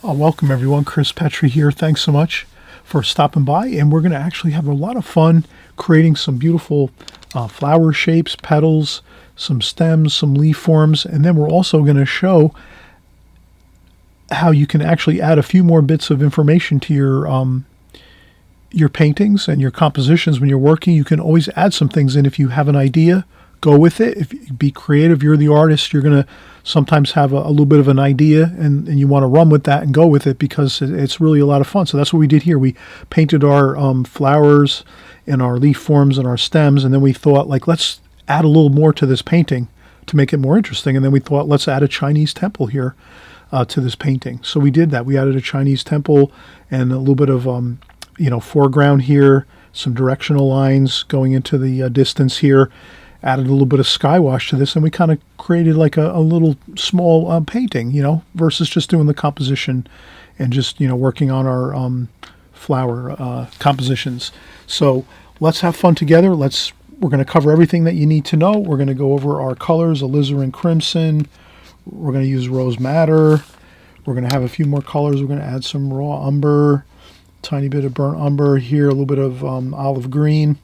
Welcome everyone, Chris Petri here. Thanks so much for stopping by, and we're going to actually have a lot of fun creating some beautiful flower shapes, petals, some stems, some leaf forms, and then we're also going to show how you can actually add a few more bits of information to your paintings and your compositions when you're working. You can always add some things in if you have an idea. Go with it. If you be creative, you're the artist. You're going to sometimes have a little bit of an idea and you want to run with that and go with it because it's really a lot of fun. So that's what we did here. We painted our flowers and our leaf forms and our stems, and then we thought, like, let's add a little more to this painting to make it more interesting. And then we thought, let's add a Chinese temple here to this painting. So we did that. We added a Chinese temple and a little bit of foreground here, some directional lines going into the distance here. Added a little bit of Skywash to this, and we kind of created like a little small painting, versus just doing the composition and just, working on our flower compositions. So let's have fun together. We're going to cover everything that you need to know. We're going to go over our colors, alizarin crimson. We're going to use rose madder. We're going to have a few more colors. We're going to add some raw umber, tiny bit of burnt umber here, a little bit of olive green.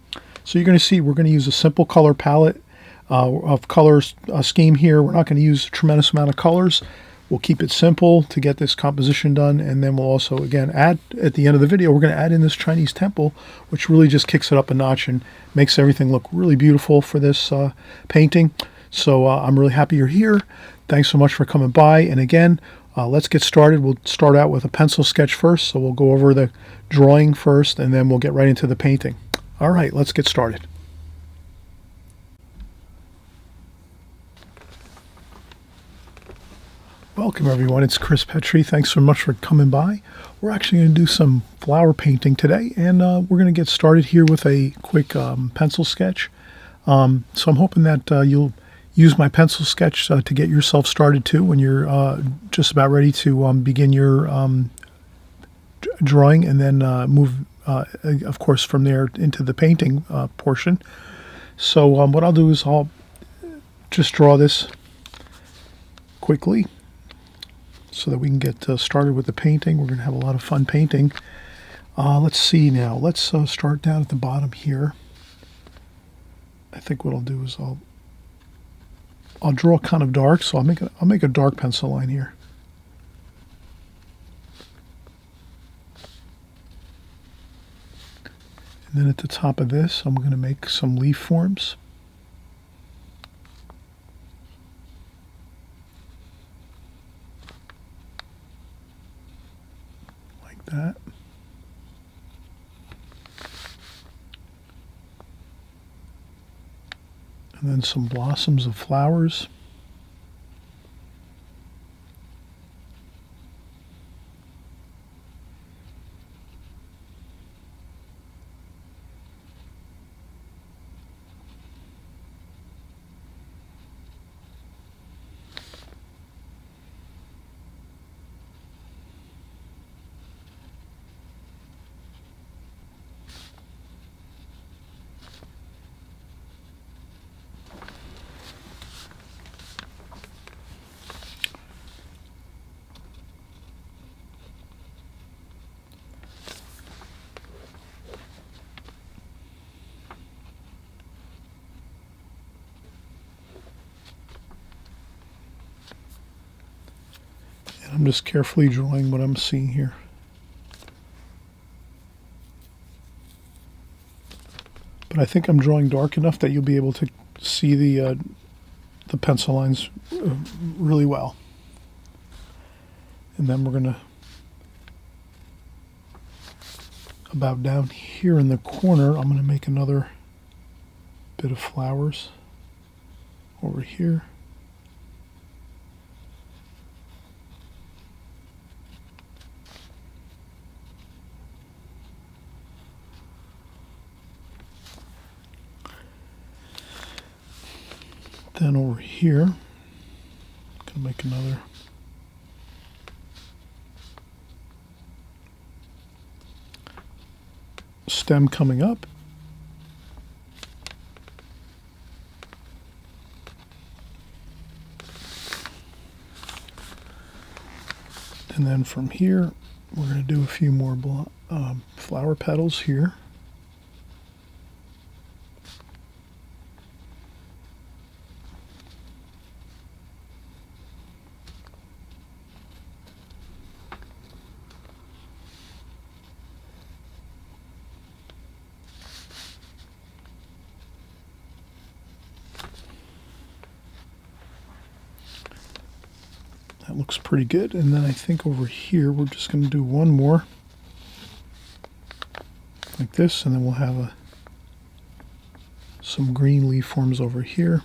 So you're going to see we're going to use a simple color palette of color scheme here. We're not going to use a tremendous amount of colors. We'll keep it simple to get this composition done, and then we'll also, again, add at the end of the video, we're going to add in this Chinese temple, which really just kicks it up a notch and makes everything look really beautiful for this painting. So I'm really happy you're here. Thanks so much for coming by. And again, let's get started. We'll start out with a pencil sketch first. So we'll go over the drawing first, and then we'll get right into the painting. All right, let's get started. Welcome everyone, it's Chris Petri. Thanks so much for coming by. We're actually going to do some flower painting today, and we're going to get started here with a quick pencil sketch. So I'm hoping that you'll use my pencil sketch to get yourself started too when you're just about ready to begin your drawing, and then move of course from there into the painting portion. So what I'll do is I'll just draw this quickly so that we can get started with the painting. We're going to have a lot of fun painting. Let's see now. Let's start down at the bottom here. I think what I'll do is I'll draw kind of dark, so I'll make a dark pencil line here. And then at the top of this, I'm going to make some leaf forms. Like that. And then some blossoms of flowers. I'm just carefully drawing what I'm seeing here. But I think I'm drawing dark enough that you'll be able to see the pencil lines really well. And then we're going to, about down here in the corner, I'm going to make another bit of flowers over here. Then over here, I'm going to make another stem coming up. And then from here, we're going to do a few more flower petals here. That looks pretty good. And then I think over here, we're just going to do one more like this, and then we'll have some green leaf forms over here.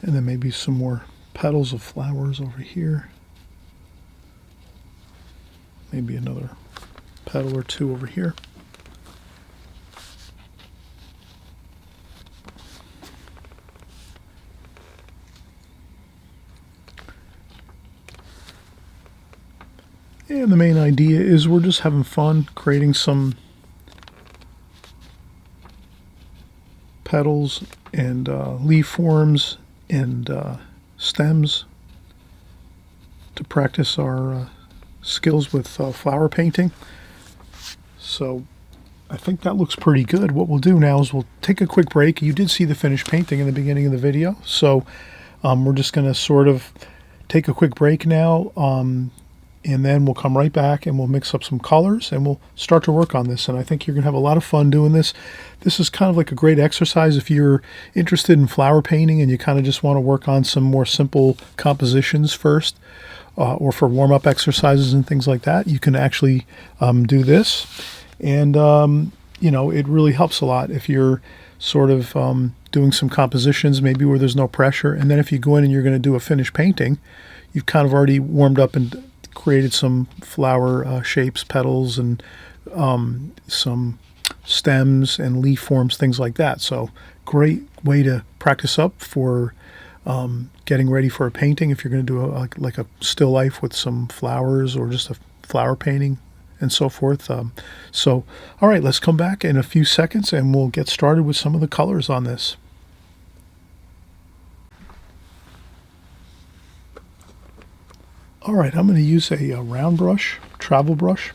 And then maybe some more petals of flowers over here. Maybe another petal or two over here. And the main idea is we're just having fun creating some petals and leaf forms and stems to practice our skills with flower painting. So I think that looks pretty good. What we'll do now is we'll take a quick break. You did see the finished painting in the beginning of the video, so we're just going to sort of take a quick break now, and then we'll come right back and we'll mix up some colors and we'll start to work on this. And I think you're going to have a lot of fun doing this. This is kind of like a great exercise if you're interested in flower painting and you kind of just want to work on some more simple compositions first, or for warm-up exercises and things like that. You can actually do this. And, you know, it really helps a lot if you're sort of doing some compositions, maybe where there's no pressure. And then if you go in and you're going to do a finished painting, you've kind of already warmed up and created some flower shapes, petals, and some stems and leaf forms, things like that. So great way to practice up for getting ready for a painting if you're going to do like a still life with some flowers or just a flower painting and so forth. So, all right, let's come back in a few seconds and we'll get started with some of the colors on this. All right, I'm going to use a round brush, travel brush,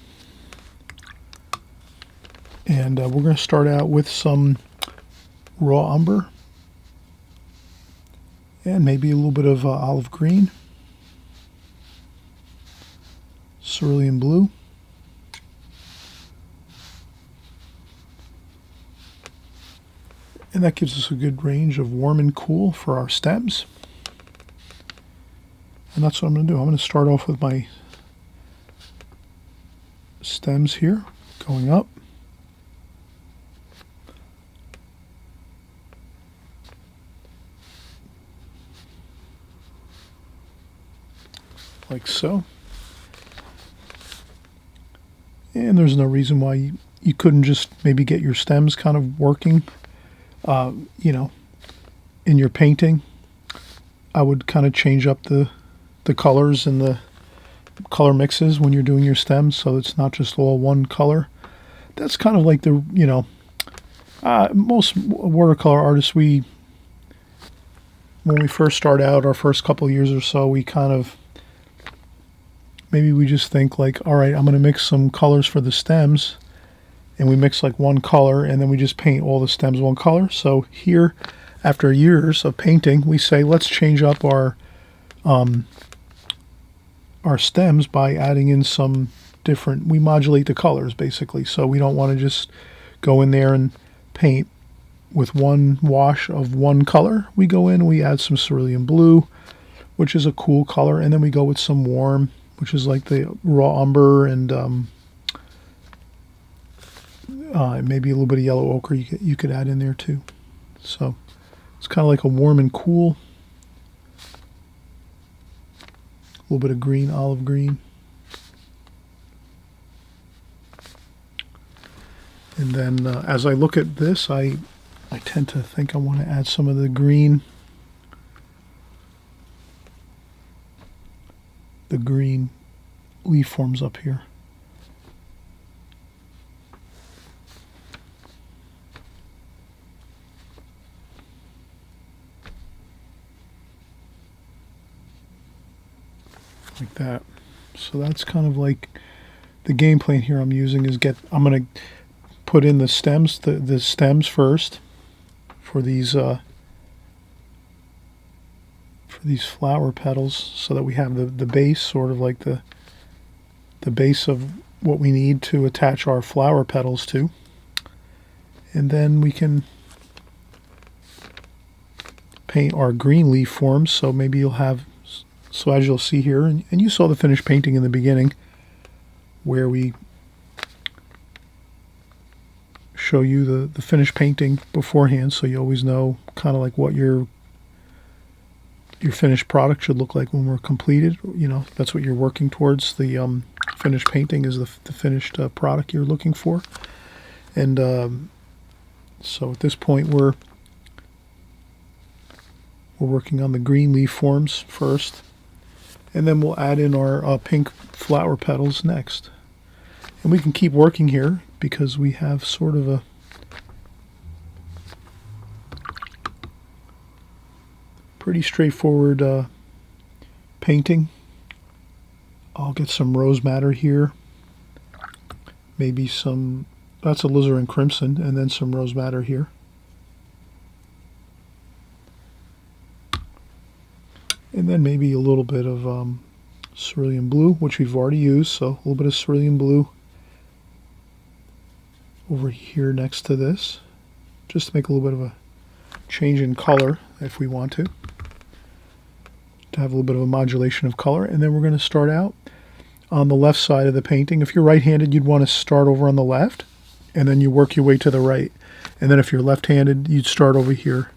and we're going to start out with some raw umber and maybe a little bit of olive green, cerulean blue, and that gives us a good range of warm and cool for our stems. And that's what I'm going to do. I'm going to start off with my stems here, going up. Like so. And there's no reason why you couldn't just maybe get your stems kind of working, you know, in your painting. I would kind of change up the colors and the color mixes when you're doing your stems, so it's not just all one color. That's kind of like the, you know, most watercolor artists, when we first start out, our first couple of years or so, we kind of, maybe we just think like, all right, I'm going to mix some colors for the stems, and we mix like one color, and then we just paint all the stems one color. So here, after years of painting, we say, let's change up our stems by adding in some different, we modulate the colors basically. So we don't want to just go in there and paint with one wash of one color. We go in, we add some cerulean blue, which is a cool color, and then we go with some warm, which is like the raw umber, and maybe a little bit of yellow ochre you could add in there too. So it's kind of like a warm and cool. A little bit of green, olive green. And then as I look at this, I tend to think I want to add some of the green leaf forms up here. like that. So that's kind of like the game plan here I'm using is I'm going to put in the stems, the stems first for these flower petals, so that we have the base, sort of like the base of what we need to attach our flower petals to. And then we can paint our green leaf forms. So maybe you'll have, so as you'll see here, and you saw the finished painting in the beginning, where we show you the finished painting beforehand, so you always know kind of like what your finished product should look like when we're completed. You know, that's what you're working towards. The finished painting is the finished product you're looking for. And so at this point we're working on the green leaf forms first, and then we'll add in our pink flower petals next. And we can keep working here because we have sort of a pretty straightforward painting. I'll get some rose madder here, maybe some, that's alizarin crimson, and then some rose madder here. And then maybe a little bit of cerulean blue, which we've already used, so a little bit of cerulean blue over here next to this, just to make a little bit of a change in color if we want to have a little bit of a modulation of color. And then we're going to start out on the left side of the painting. If you're right-handed, you'd want to start over on the left, and then you work your way to the right. And then if you're left-handed, you'd start over here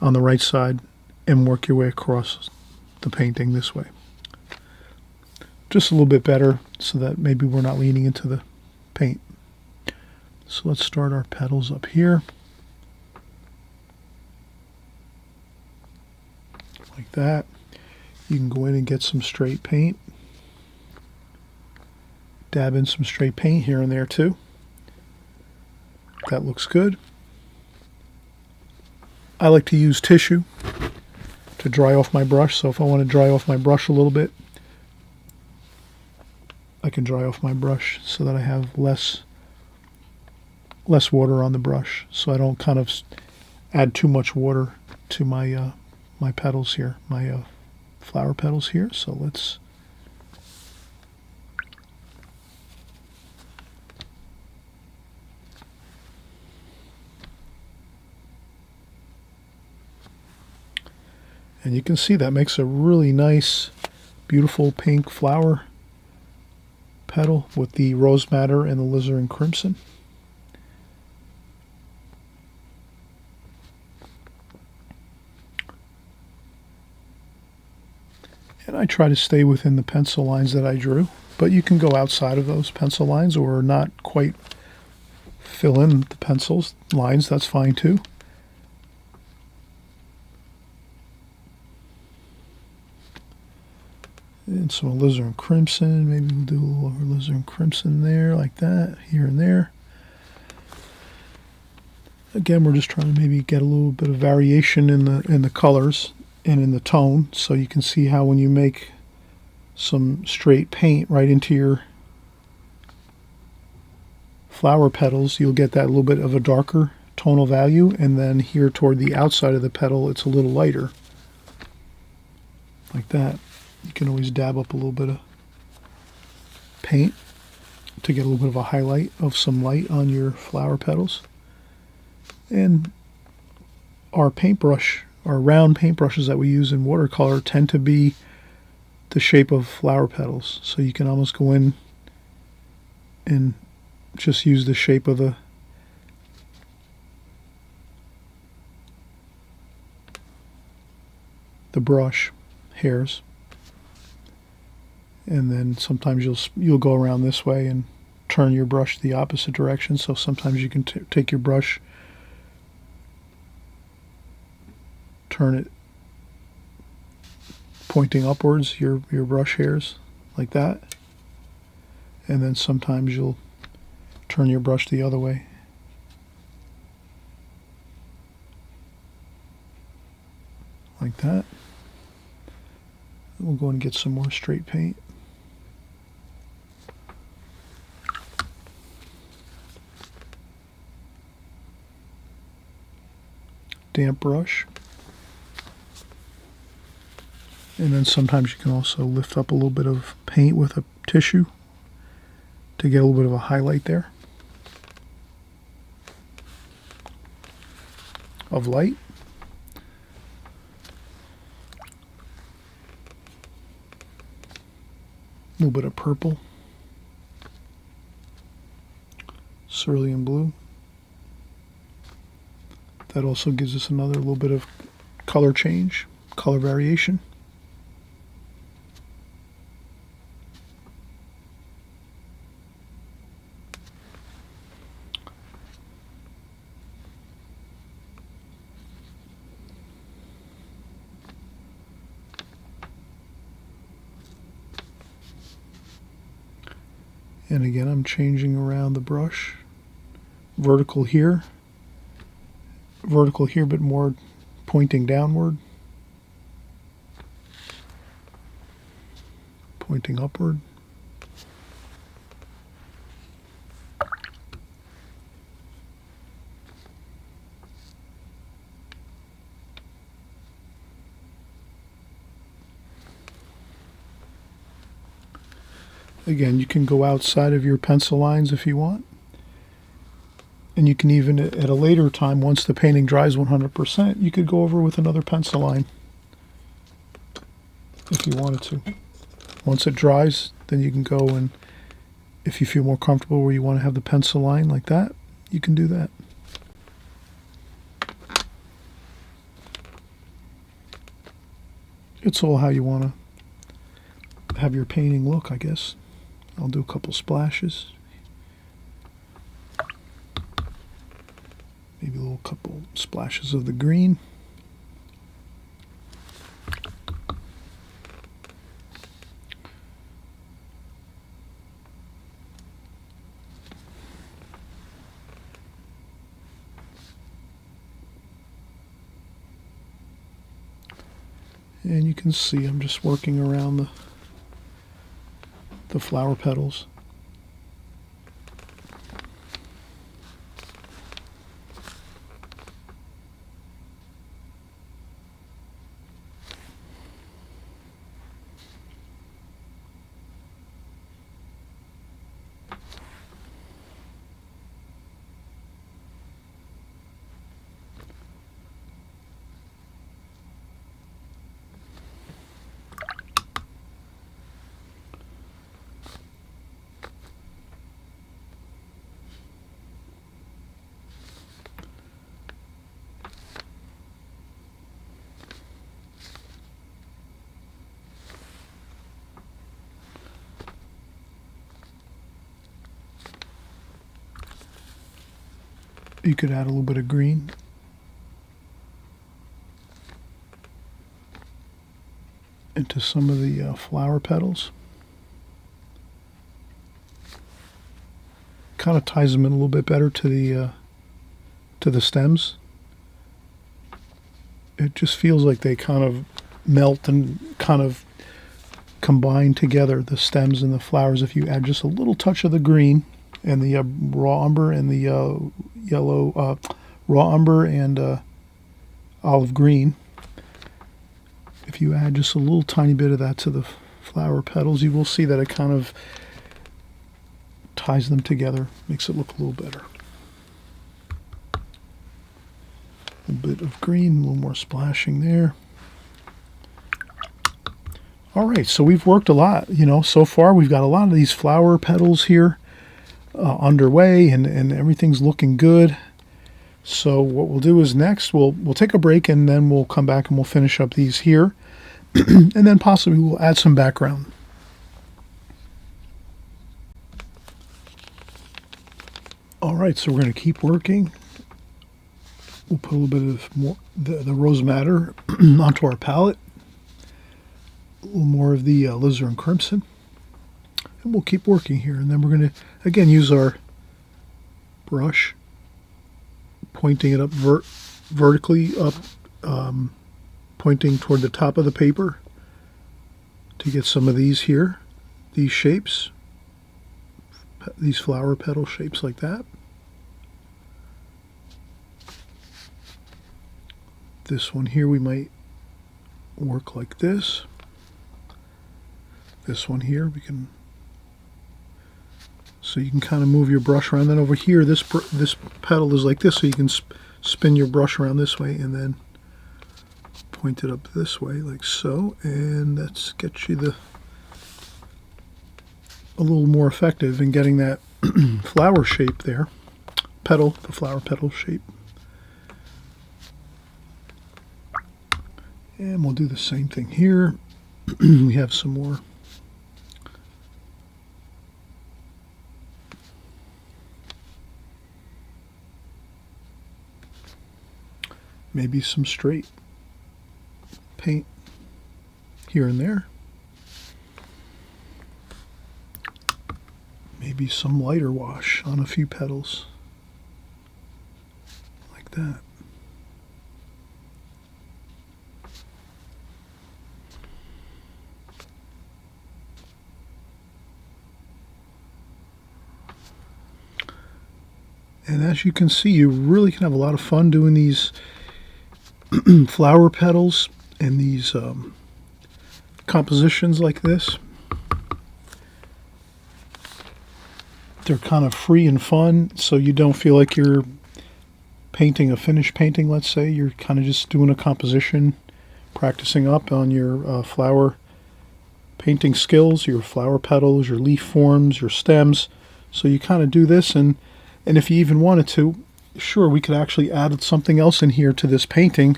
on the right side and work your way across the painting this way. Just a little bit better, so that maybe we're not leaning into the paint. So let's start our petals up here. Like that. You can go in and get some straight paint. Dab in some straight paint here and there too. That looks good. I like to use tissue to dry off my brush, so if I want to dry off my brush a little bit, I can dry off my brush so that I have less water on the brush, so I don't kind of add too much water to my my petals here, my flower petals here. So let's and you can see that makes a really nice, beautiful pink flower petal with the rose madder and the alizarin crimson. And I try to stay within the pencil lines that I drew, but you can go outside of those pencil lines or not quite fill in the pencil lines. That's fine too. And some alizarin crimson. Maybe we'll do a little alizarin crimson there, like that, here and there. Again, we're just trying to maybe get a little bit of variation in the colors and in the tone, so you can see how when you make some straight paint right into your flower petals, you'll get that little bit of a darker tonal value, and then here toward the outside of the petal it's a little lighter, like that. You can always dab up a little bit of paint to get a little bit of a highlight of some light on your flower petals. And our paintbrush, our round paintbrushes that we use in watercolor, tend to be the shape of flower petals. So you can almost go in and just use the shape of the brush hairs. And then sometimes you'll go around this way and turn your brush the opposite direction. So sometimes you can take your brush, turn it pointing upwards, your brush hairs, like that. And then sometimes you'll turn your brush the other way. Like that. We'll go and get some more straight paint. Damp brush. And then sometimes you can also lift up a little bit of paint with a tissue to get a little bit of a highlight there of light. A little bit of purple, cerulean blue. That also gives us another little bit of color change, color variation. And again, I'm changing around the brush. Vertical here, but more pointing downward, pointing upward. Again, you can go outside of your pencil lines if you want. And you can even, at a later time, once the painting dries 100%, you could go over with another pencil line if you wanted to. Once it dries, then you can go and, if you feel more comfortable where you want to have the pencil line like that, you can do that. It's all how you want to have your painting look, I guess. I'll do a couple splashes. Maybe a little couple splashes of the green. And you can see I'm just working around the flower petals. You could add a little bit of green. Into some of the flower petals. Kind of ties them in a little bit better to the stems. It just feels like they kind of melt and kind of combine together, the stems and the flowers, if you add just a little touch of the green and the raw umber and the yellow, raw umber and olive green. If you add just a little tiny bit of that to the flower petals, you will see that it kind of ties them together, makes it look a little better. A bit of green, a little more splashing there. All right, so we've worked a lot, so far. We've got a lot of these flower petals here underway, and everything's looking good. So what we'll do is next, we'll take a break, and then we'll come back and we'll finish up these here. And then possibly we'll add some background. All right, so we're going to keep working. We'll put a little bit of more the rose madder onto our palette. A little more of the alizarin crimson. And we'll keep working here. And then we're going to, again, use our brush, pointing it up vertically up, pointing toward the top of the paper. to get some of these here, these shapes, these flower petal shapes like that. This one here we might work like this. This one here we can, so you can kind of move your brush around. Then over here this petal is like this, so you can spin your brush around this way and then point it up this way like so, and that's gets you a little more effective in getting that flower shape there, the flower petal shape. And we'll do the same thing here. We have some more. Maybe some straight paint here and there. Maybe some lighter wash on a few petals, like that. And as you can see, you really can have a lot of fun doing these flower petals and these compositions like this. They're kind of free and fun, so you don't feel like you're painting a finished painting, let's say. You're kind of just doing a composition, practicing up on your flower painting skills, your flower petals, your leaf forms, your stems. So you kind of do this, and if you even wanted to, sure, we could actually add something else in here to this painting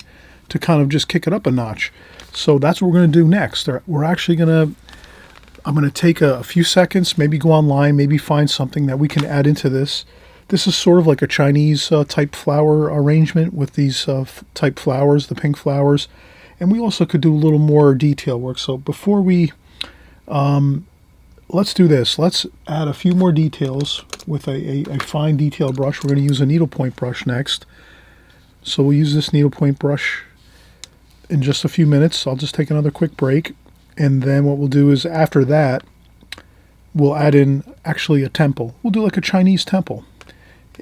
to kind of just kick it up a notch. So that's what we're going to do next. We're actually I'm going to take a few seconds, maybe go online, maybe find something that we can add into this. This is sort of like a Chinese type flower arrangement with these type flowers, the pink flowers. And we also could do a little more detail work. So before we, let's do this. Let's add a few more details with a fine detail brush. We're going to use a needlepoint brush next. So we'll use this needlepoint brush in just a few minutes. I'll just take another quick break. And then what we'll do is after that, we'll add in actually a temple. We'll do like a Chinese temple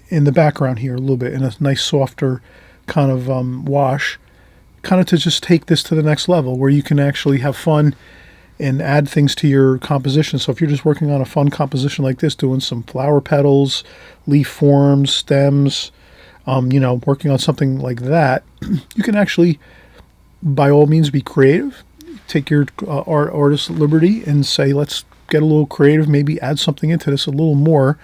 in the background here a little bit in a nice softer kind of wash, kind of to just take this to the next level where you can actually have fun and add things to your composition. So if you're just working on a fun composition like this, doing some flower petals, leaf forms, stems, working on something like that, you can actually, by all means, be creative. Take your artist liberty and say, let's get a little creative, maybe add something into this a little more,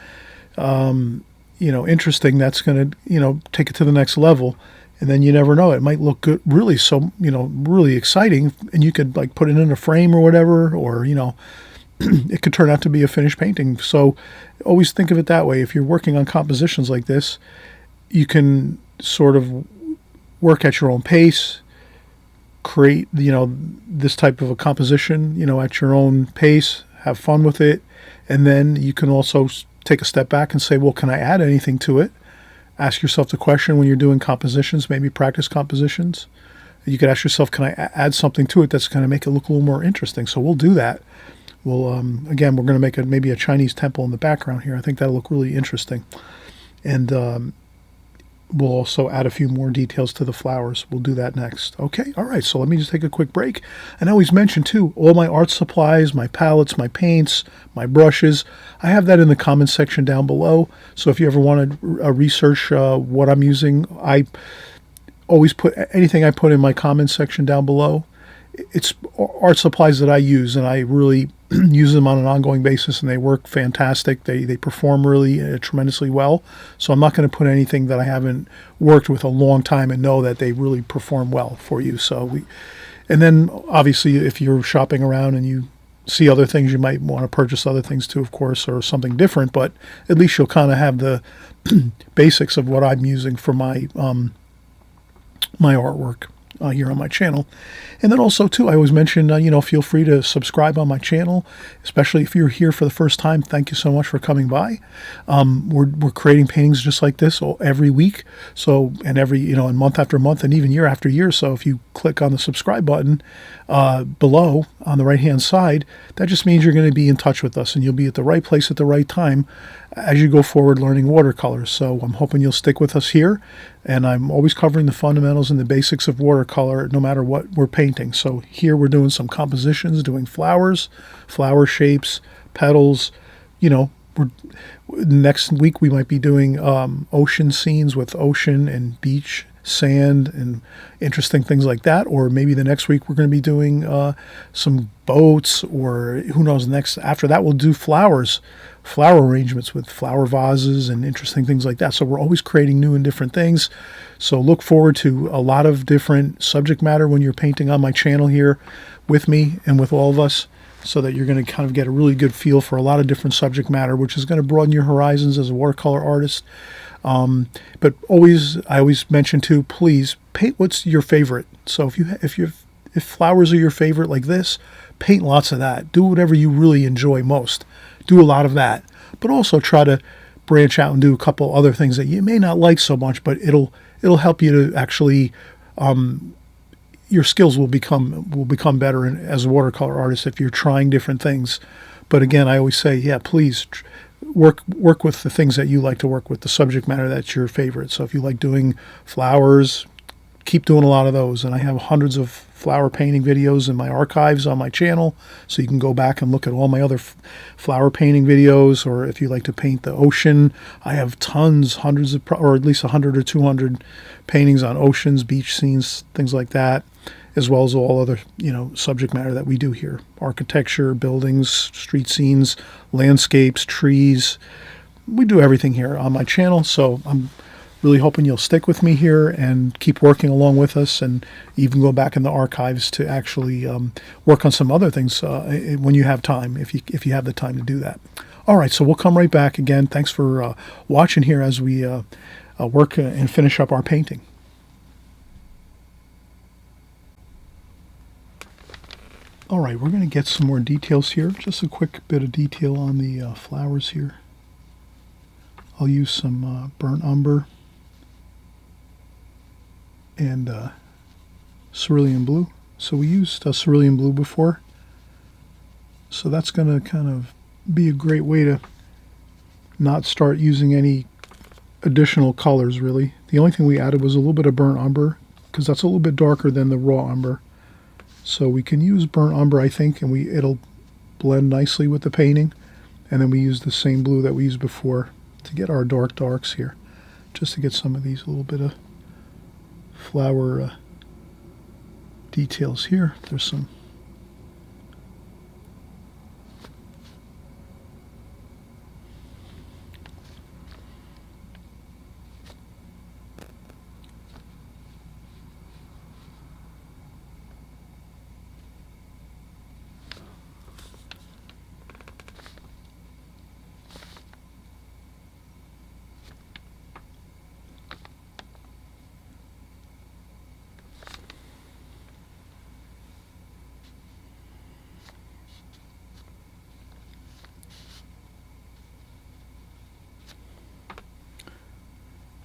interesting. That's going to, take it to the next level. And then you never know, it might look good, really, so, really exciting. And you could like put it in a frame or whatever, or, it could turn out to be a finished painting. So always think of it that way. If you're working on compositions like this, you can sort of work at your own pace, create, this type of a composition, at your own pace, have fun with it. And then you can also take a step back and say, well, can I add anything to it? Ask yourself the question when you're doing compositions, maybe practice compositions. You could ask yourself, can I add something to it that's going to make it look a little more interesting? So we'll do that. We'll, again, we're going to make maybe a Chinese temple in the background here. I think that'll look really interesting. And we'll also add a few more details to the flowers. We'll do that next. Okay, all right, so let me just take a quick break. And I always mention, too, all my art supplies, my palettes, my paints, my brushes, I have that in the comments section down below. So if you ever want to research what I'm using, I always put anything I put in my comments section down below. It's art supplies that I use, and I really use them on an ongoing basis, and they work fantastic. They perform really tremendously well. So I'm not going to put anything that I haven't worked with a long time and know that they really perform well for you. And then obviously if you're shopping around and you see other things, you might want to purchase other things too, of course, or something different, but at least you'll kind of have the basics of what I'm using for my my artwork. here on my channel. And then also, too, I always mention, feel free to subscribe on my channel, especially if you're here for the first time. Thank you so much for coming by. We're creating paintings just like this every week. So, and every, and month after month, and even year after year. So if you click on the subscribe button below on the right-hand side, that just means you're going to be in touch with us, and you'll be at the right place at the right time as you go forward learning watercolors. So I'm hoping you'll stick with us here. And I'm always covering the fundamentals and the basics of watercolor, no matter what we're painting. So here we're doing some compositions, doing flowers, flower shapes, petals. Next week we might be doing ocean scenes with ocean and beach, sand, and interesting things like that. Or maybe the next week we're going to be doing some boats, or who knows, after that we'll do flowers, flower arrangements with flower vases and interesting things like that. So we're always creating new and different things. So look forward to a lot of different subject matter when you're painting on my channel here with me and with all of us, so that you're going to kind of get a really good feel for a lot of different subject matter, which is going to broaden your horizons as a watercolor artist. But I always mention too, please paint what's your favorite. So if flowers are your favorite like this, paint lots of that. Do whatever you really enjoy most. Do a lot of that, but also try to branch out and do a couple other things that you may not like so much, but it'll help you to actually, your skills will become better as a watercolor artist if you're trying different things. But again, I always say, please work with the things that you like to work with, the subject matter that's your favorite. So if you like doing flowers, keep doing a lot of those. And I have hundreds of flower painting videos in my archives on my channel, so you can go back and look at all my other flower painting videos. Or if you like to paint the ocean, I have hundreds of, or at least 100 or 200 paintings on oceans, beach scenes, things like that, as well as all other, subject matter that we do here. Architecture, buildings, street scenes, landscapes, trees. We do everything here on my channel. So I'm really hoping you'll stick with me here and keep working along with us, and even go back in the archives to actually work on some other things when you have time, if you have the time to do that. All right, so we'll come right back again. Thanks for watching here as we work and finish up our painting. All right, we're going to get some more details here. Just a quick bit of detail on the flowers here. I'll use some burnt umber and cerulean blue. So we used cerulean blue before. So that's going to kind of be a great way to not start using any additional colors, really. The only thing we added was a little bit of burnt umber, because that's a little bit darker than the raw umber. So we can use burnt umber, I think, and it'll blend nicely with the painting. And then we use the same blue that we used before to get our darks here, just to get some of these little bit of flower details here. There's some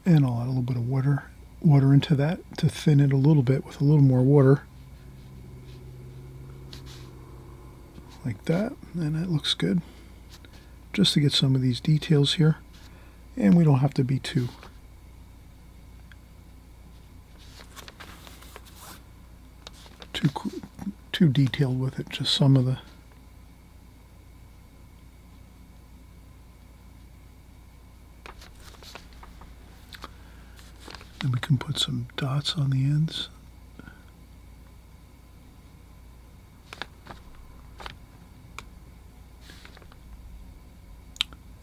and I'll add a little bit of water into that to thin it a little bit with a little more water, like that, and that looks good, just to get some of these details here. And we don't have to be too detailed with it, just some of the and we can put some dots on the ends.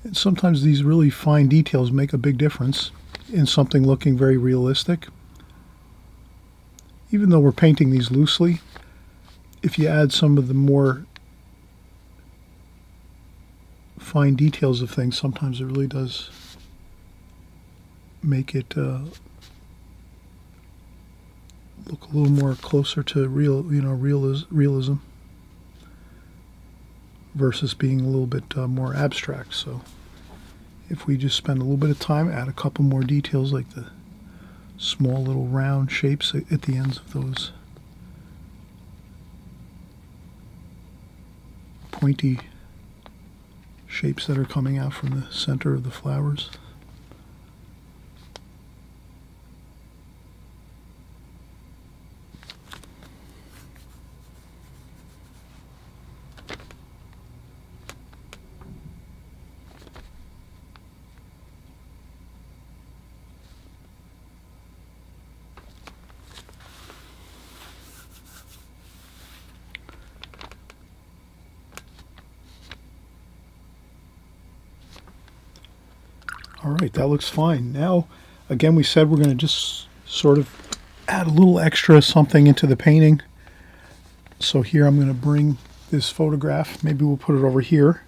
And sometimes these really fine details make a big difference in something looking very realistic. Even though we're painting these loosely, if you add some of the more fine details of things, sometimes it really does look a little more closer to realism versus being a little bit more abstract. So if we just spend a little bit of time, add a couple more details like the small little round shapes at the ends of those pointy shapes that are coming out from the center of the flowers. All right, that looks fine. Now, again, we said we're going to just sort of add a little extra something into the painting. So here I'm going to bring this photograph. Maybe we'll put it over here.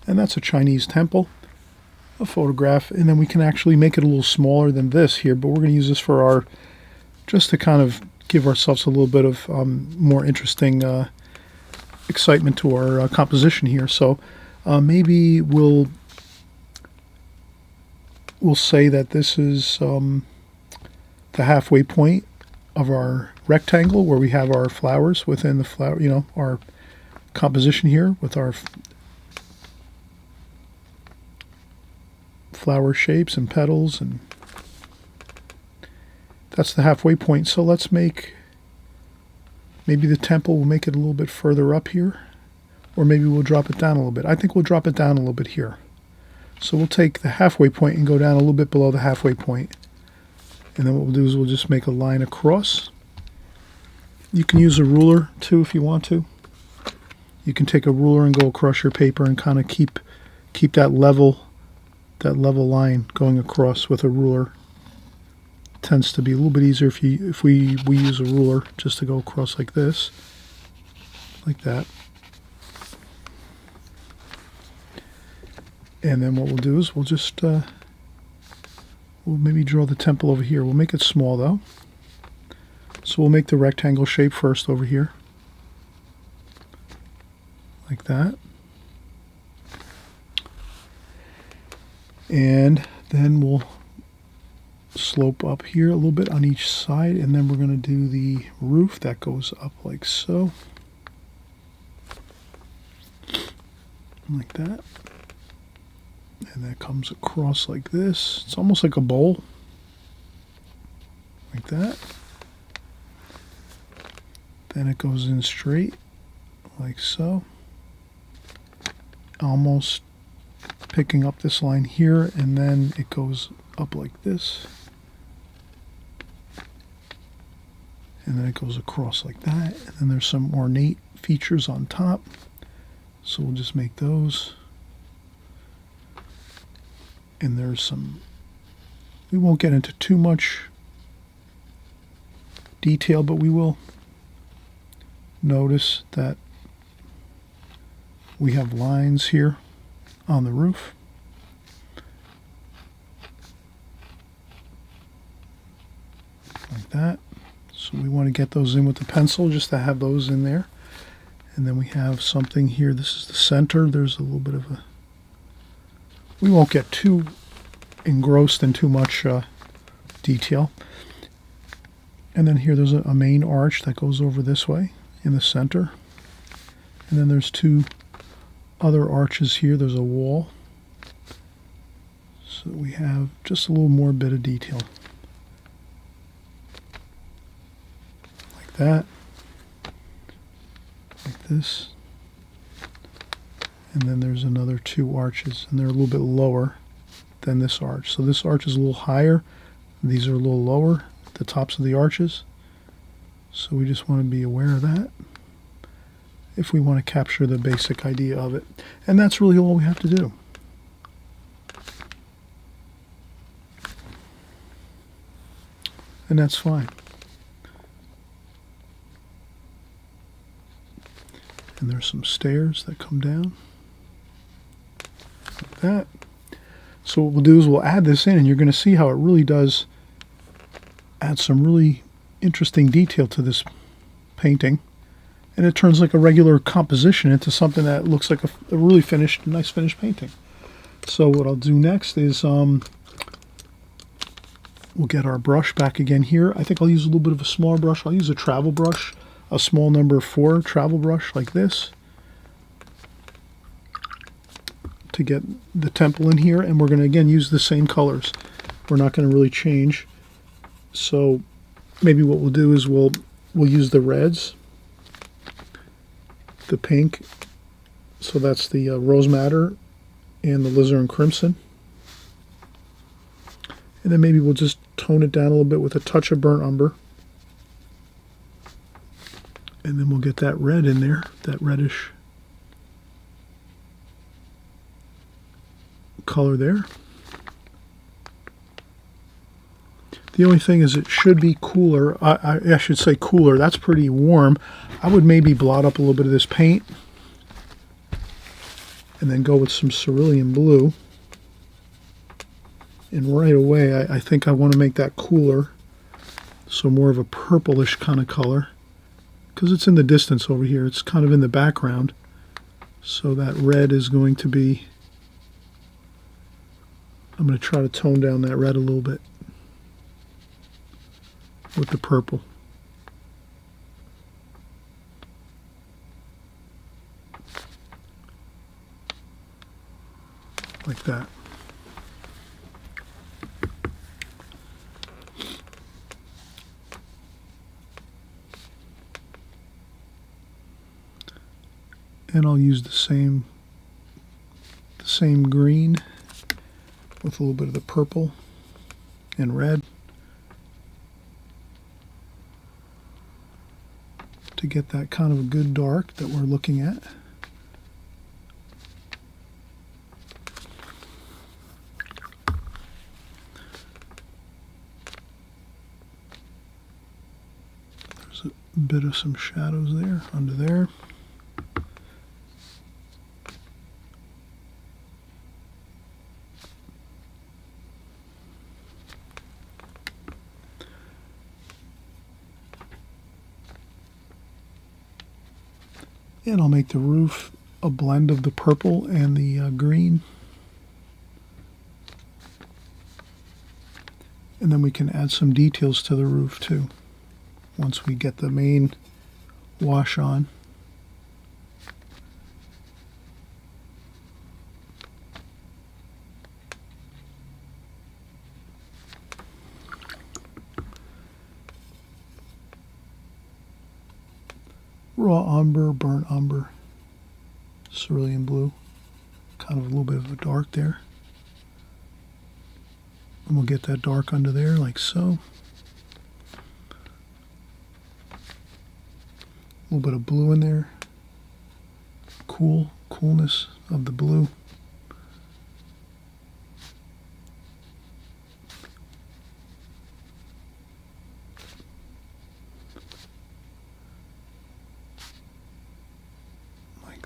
And that's a Chinese temple, a photograph. And then we can actually make it a little smaller than this here, but we're going to use this for our, just to kind of give ourselves a little bit of more interesting excitement to our composition here. So maybe we'll say that this is the halfway point of our rectangle where we have our flowers within the flower, our composition here with our flower shapes and petals, and that's the halfway point. So let's make, maybe the temple, we'll make it a little bit further up here, or maybe we'll drop it down a little bit. I think we'll drop it down a little bit here. So we'll take the halfway point and go down a little bit below the halfway point. And then what we'll do is we'll just make a line across. You can use a ruler too if you want to. You can take a ruler and go across your paper and kind of keep that level line going across with a ruler. It tends to be a little bit easier if we use a ruler just to go across like this, like that. And then what we'll do is we'll just, we'll maybe draw the temple over here. We'll make it small though. So we'll make the rectangle shape first over here. Like that. And then we'll slope up here a little bit on each side. And then we're going to do the roof that goes up like so. Like that. And that comes across like this. It's almost like a bowl. Like that. Then it goes in straight, like so. Almost picking up this line here, and then it goes up like this. And then it goes across like that. And then there's some ornate features on top. So we'll just make those. And there's some, we won't get into too much detail, but we will notice that we have lines here on the roof. Like that. So we want to get those in with the pencil just to have those in there. And then we have something here. This is the center. There's a little bit of a, we won't get too engrossed in too much detail. And then here there's a main arch that goes over this way in the center. And then there's two other arches here. There's a wall. So we have just a little more bit of detail. Like that. Like this. And then there's another two arches, and they're a little bit lower than this arch. So this arch is a little higher. These are a little lower, the tops of the arches. So we just want to be aware of that if we want to capture the basic idea of it. And that's really all we have to do. And that's fine. And there's some stairs that come down. Like that. So what we'll do is we'll add this in, and you're going to see how it really does add some really interesting detail to this painting. And it turns like a regular composition into something that looks like a really nice finished painting. So what I'll do next is we'll get our brush back again here. I think I'll use a little bit of a smaller brush. I'll use a travel brush, a small number 4 travel brush like this, to get the temple in here. And we're going to again use the same colors. We're not going to really change. So maybe what we'll do is we'll use the reds, the pink, so that's the rose madder and the alizarin crimson, and then maybe we'll just tone it down a little bit with a touch of burnt umber, and then we'll get that red in there, that reddish color there. The only thing is it should be cooler. I should say cooler. That's pretty warm. I would maybe blot up a little bit of this paint and then go with some cerulean blue. And right away, I think I want to make that cooler. So more of a purplish kind of color. Because it's in the distance over here. It's kind of in the background. So that red is going to be... I'm going to try to tone down that red a little bit with the purple. Like that. And I'll use the same green with a little bit of the purple and red to get that kind of a good dark that we're looking at. There's a bit of some shadows there under there. And I'll make the roof a blend of the purple and the green. And then we can add some details to the roof too, once we get the main wash on. Raw umber, burnt umber, cerulean blue, kind of a little bit of a dark there. And we'll get that dark under there like so. A little bit of blue in there. Coolness of the blue.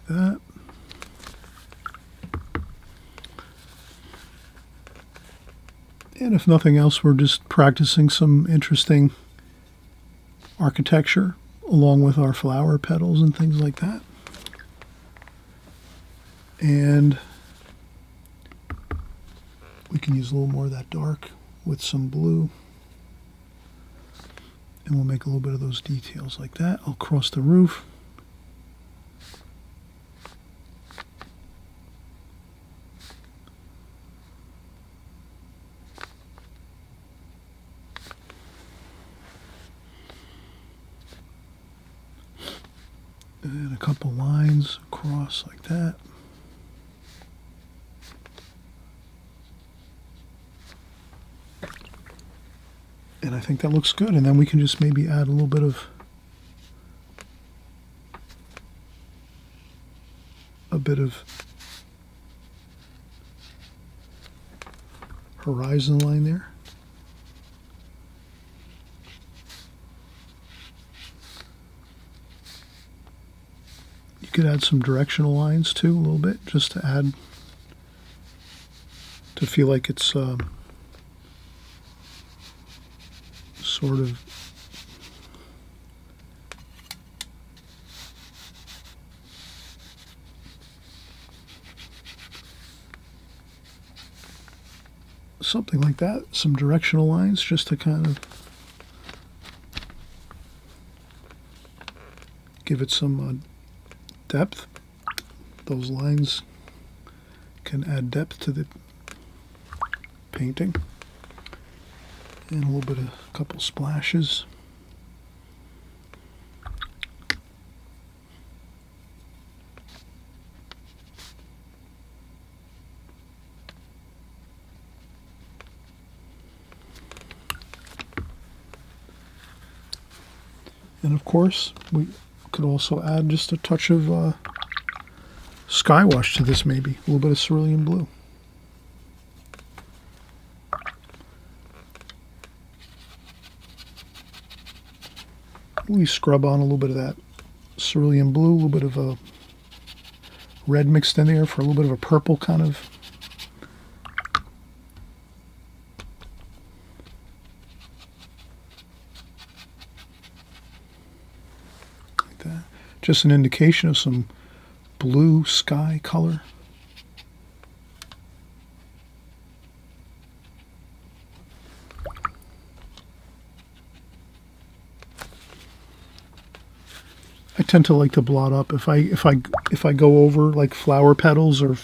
That. And if nothing else, we're just practicing some interesting architecture along with our flower petals and things like that. And we can use a little more of that dark with some blue. And we'll make a little bit of those details like that. I'll cross the roof. And a couple lines across like that. And I think that looks good. And then we can just maybe add a little bit of horizon line there. You could add some directional lines too, a little bit, just to add, to feel like it's sort of something like that, some directional lines just to kind of give it some depth. Those lines can add depth to the painting. And a little bit of a couple splashes. And of course, we could also add just a touch of Skywash to this, maybe a little bit of cerulean blue. We scrub on a little bit of that cerulean blue, a little bit of a red mixed in there for a little bit of a purple kind of. Like that. Just an indication of some blue sky color. I tend to like to blot up if I go over like flower petals or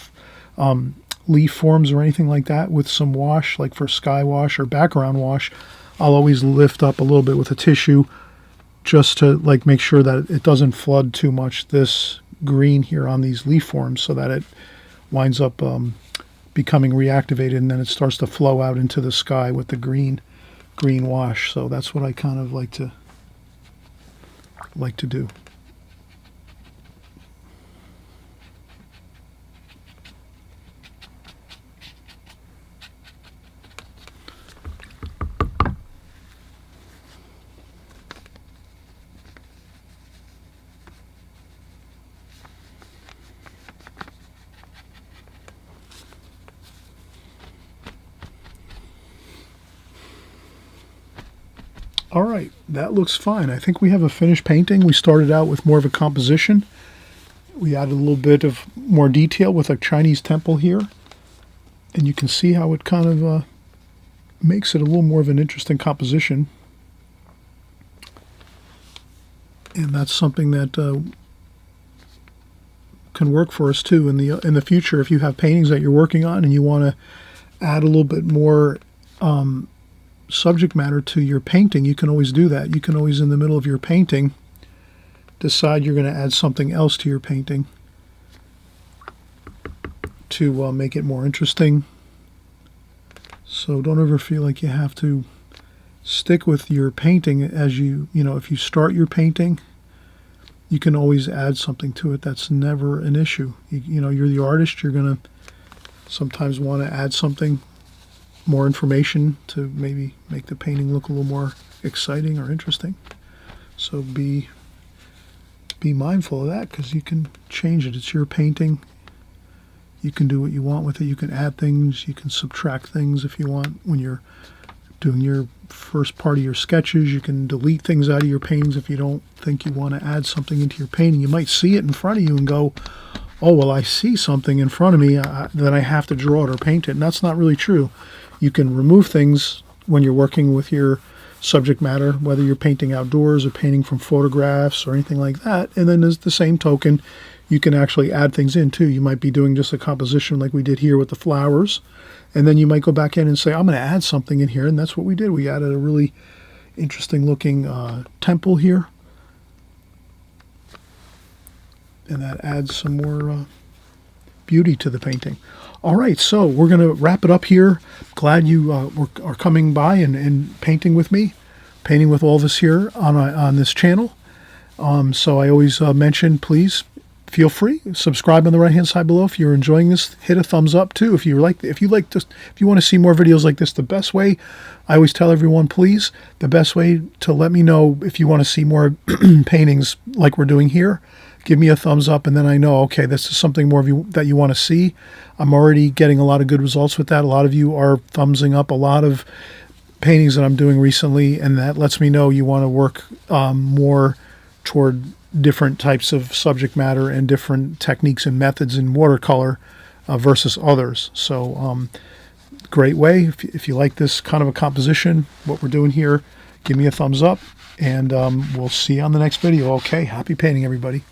leaf forms or anything like that with some wash, like for Skywash or background wash. I'll always lift up a little bit with a tissue just to like make sure that it doesn't flood too much this green here on these leaf forms, so that it winds up becoming reactivated, and then it starts to flow out into the sky with the green wash. So that's what I kind of like to do. All right, that looks fine. I think we have a finished painting. We started out with more of a composition. We added a little bit of more detail with a Chinese temple here. And you can see how it kind of makes it a little more of an interesting composition. And that's something that can work for us too in the future. If you have paintings that you're working on and you want to add a little bit more subject matter to your painting, you can always do that. You can always, in the middle of your painting, decide you're going to add something else to your painting to make it more interesting. So don't ever feel like you have to stick with your painting as you know, if you start your painting, you can always add something to it. That's never an issue. You know, you're the artist. You're going to sometimes want to add something, more information, to maybe make the painting look a little more exciting or interesting. So be mindful of that, because you can change it. It's your painting. You can do what you want with it. You can add things. You can subtract things if you want. When you're doing your first part of your sketches, you can delete things out of your paintings if you don't think you want to add something into your painting. You might see it in front of you and go, oh, well, I see something in front of me that I have to draw it or paint it. And that's not really true. You can remove things when you're working with your subject matter, whether you're painting outdoors or painting from photographs or anything like that. And then as the same token, you can actually add things in too. You might be doing just a composition like we did here with the flowers. And then you might go back in and say, I'm going to add something in here. And that's what we did. We added a really interesting looking temple here. And that adds some more beauty to the painting. All right, so we're going to wrap it up here. Glad you are coming by and painting with me, painting with all of us here on this channel. So I always mention, please feel free, subscribe on the right hand side below. If you're enjoying this, hit a thumbs up too. If you want to see more videos like this, the best way, I always tell everyone, please, the best way to let me know if you want to see more paintings like we're doing here, give me a thumbs up, and then I know, okay, this is something more that you want to see. I'm already getting a lot of good results with that. A lot of you are thumbsing up a lot of paintings that I'm doing recently, and that lets me know you want to work more toward different types of subject matter and different techniques and methods in watercolor versus others. So great way. If you like this kind of a composition, what we're doing here, give me a thumbs up, and we'll see you on the next video. Okay, happy painting, everybody.